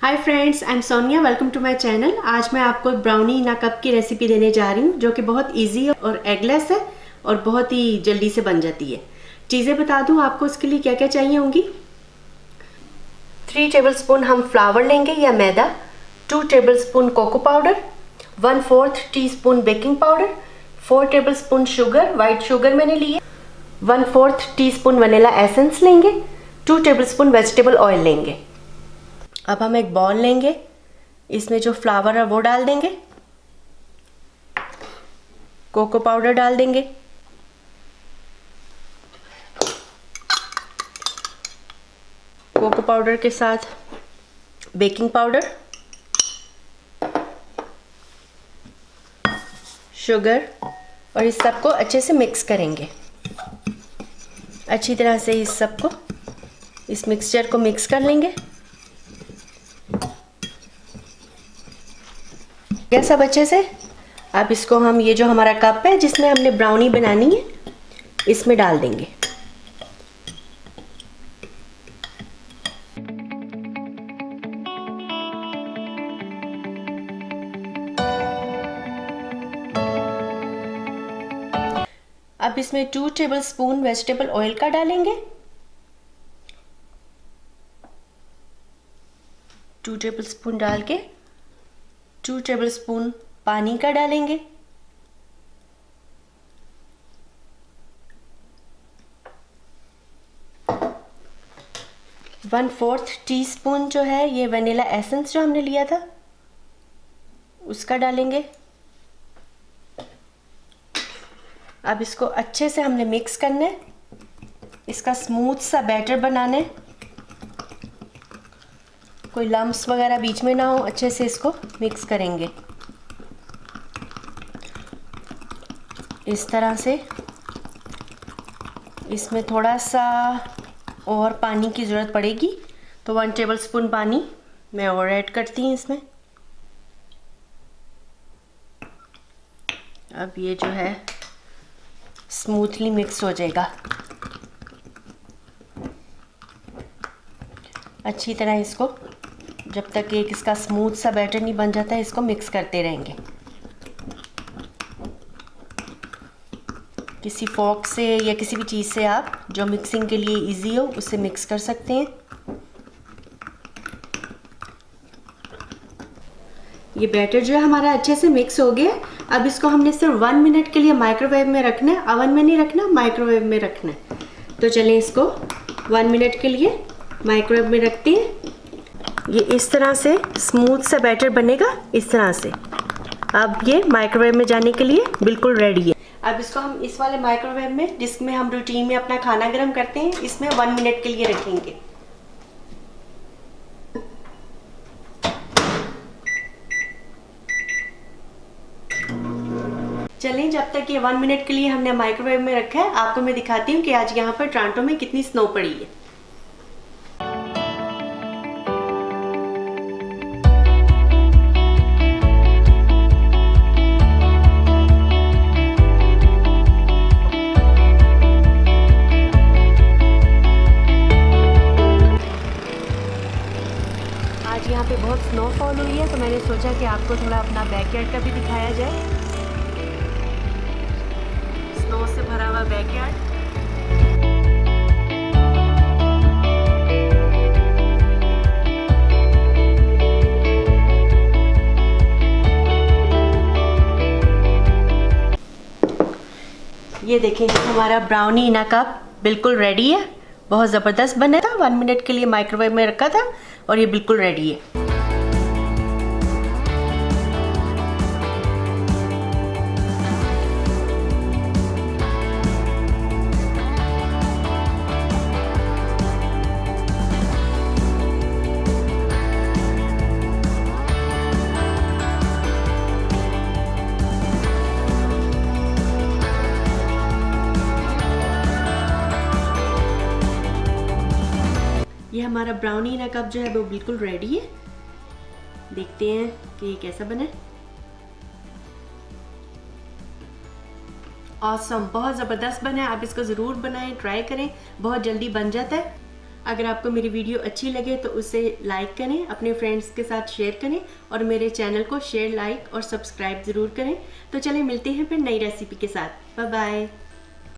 Hi friends, I am Sonia. Welcome to my channel. आज मैं आपको ब्राउनी इन अ कप की रेसिपी देने जा रही हूँ जो कि बहुत इजी और एगलेस है और बहुत ही जल्दी से बन जाती है। चीज़ें बता दूँ आपको इसके लिए क्या क्या चाहिए होंगी। 3 टेबलस्पून हम फ्लावर लेंगे या मैदा, 2 tablespoon cocoa powder, 1/4 teaspoon baking powder, 4 tablespoon sugar, white sugar मैंने ली है, 1/4 टीस्पून वनीला एसेंस लेंगे, 2 टेबलस्पून वेजिटेबल ऑयल लेंगे। अब हम एक बॉल लेंगे, इसमें जो फ्लावर है वो डाल देंगे, कोको पाउडर डाल देंगे, कोको पाउडर के साथ बेकिंग पाउडर, शुगर और इस सब को अच्छे से मिक्स करेंगे। अच्छी तरह से इस मिक्सचर को मिक्स कर लेंगे। यह सब अच्छे से। अब इसको हम ये जो हमारा कप है जिसमें हमने ब्राउनी बनानी है इसमें डाल देंगे। अब इसमें 2 टेबलस्पून वेजिटेबल ऑयल का डालेंगे, 2 टेबलस्पून डाल के 2 टेबलस्पून पानी का डालेंगे, वन फोर्थ टीस्पून जो है ये वनीला एसेंस जो हमने लिया था उसका डालेंगे। अब इसको अच्छे से हमने मिक्स करना है, इसका स्मूथ सा बैटर बनाना है, कोई लम्प्स वगैरह बीच में ना हो। अच्छे से इसको मिक्स करेंगे इस तरह से। इसमें थोड़ा सा और पानी की ज़रूरत पड़ेगी तो 1 टेबलस्पून पानी मैं और ऐड करती हूँ इसमें। अब ये जो है स्मूथली मिक्स हो जाएगा। अच्छी तरह इसको जब तक एक इसका स्मूथ सा बैटर नहीं बन जाता है इसको मिक्स करते रहेंगे। किसी फॉर्क से या किसी भी चीज़ से आप जो मिक्सिंग के लिए इजी हो उससे मिक्स कर सकते हैं। ये बैटर जो है हमारा अच्छे से मिक्स हो गया। अब इसको हमने सिर्फ 1 मिनट के लिए माइक्रोवेव में रखना है। ओवन में नहीं रखना, माइक्रोवेव में रखना है। तो चलिए इसको 1 मिनट के लिए माइक्रोवेव में रखते हैं। ये इस तरह से स्मूथ सा बैटर बनेगा इस तरह से। अब ये माइक्रोवेव में जाने के लिए बिल्कुल रेडी है। अब इसको हम इस वाले माइक्रोवेव में जिसमें हम रूटीन में अपना खाना गर्म करते हैं इसमें 1 मिनट के लिए रखेंगे। चलिए जब तक ये 1 मिनट के लिए हमने माइक्रोवेव में रखा है आपको मैं दिखाती हूँ कि आज यहाँ पर टोरंटो में कितनी स्नो पड़ी है। आज यहाँ पे बहुत स्नोफॉल हुई है तो मैंने सोचा कि आपको थोड़ा अपना बैकयार्ड का भी दिखाया जाए। स्नो से भरा हुआ बैकयार्ड। ये देखें हमारा ब्राउनी इन अ कप बिल्कुल रेडी है। बहुत ज़बरदस्त बना था। 1 मिनट के लिए माइक्रोवेव में रखा था और ये बिल्कुल रेडी है। ये हमारा ब्राउनी इन अ कप जो है वो बिल्कुल रेडी है। देखते हैं कि ये कैसा बना है। ऑसम, बहुत ज़बरदस्त बना है। आप इसको ज़रूर बनाएं, ट्राई करें, बहुत जल्दी बन जाता है। अगर आपको मेरी वीडियो अच्छी लगे तो उसे लाइक करें, अपने फ्रेंड्स के साथ शेयर करें और मेरे चैनल को शेयर, लाइक और सब्सक्राइब ज़रूर करें। तो चलिए मिलते हैं फिर नई रेसिपी के साथ। Bye bye.